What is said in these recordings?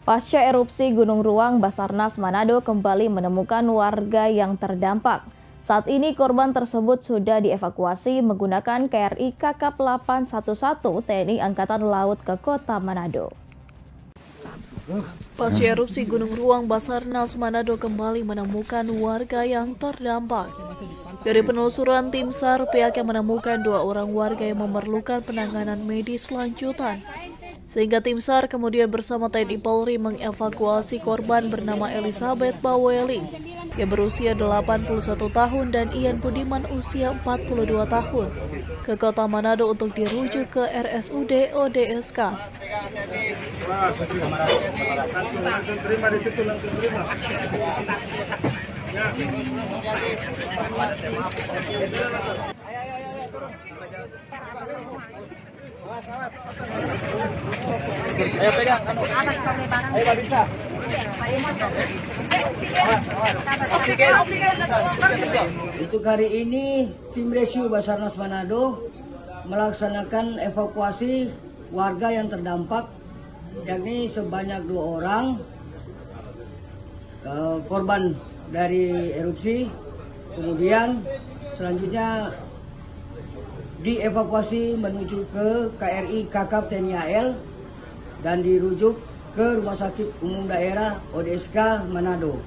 Pasca erupsi Gunung Ruang, Basarnas Manado kembali menemukan warga yang terdampak. Saat ini korban tersebut sudah dievakuasi menggunakan KRI Kakap 811 TNI Angkatan Laut ke kota Manado. Pasca erupsi Gunung Ruang, Basarnas Manado kembali menemukan warga yang terdampak. Dari penelusuran tim SAR, pihaknya menemukan 2 orang warga yang memerlukan penanganan medis lanjutan. Sehingga tim SAR kemudian bersama TNI Polri mengevakuasi korban bernama Elizabeth Baweli yang berusia 81 tahun dan Ian Budiman usia 42 tahun ke kota Manado untuk dirujuk ke RSUD ODSK. Ayo pegang, ayo bisa. Untuk hari ini tim rescue Basarnas Manado melaksanakan evakuasi warga yang terdampak, yakni sebanyak 2 orang korban dari erupsi. Kemudian selanjutnya dievakuasi menuju ke KRI Kakap TNI AL dan dirujuk ke Rumah Sakit Umum Daerah ODSK Manado.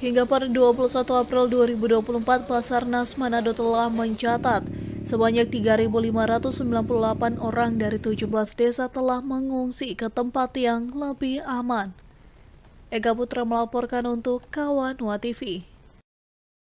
Hingga pada 21 April 2024, Basarnas Manado telah mencatat sebanyak 3.598 orang dari 17 desa telah mengungsi ke tempat yang lebih aman. Ega Putra melaporkan untuk Kawan Wa TV.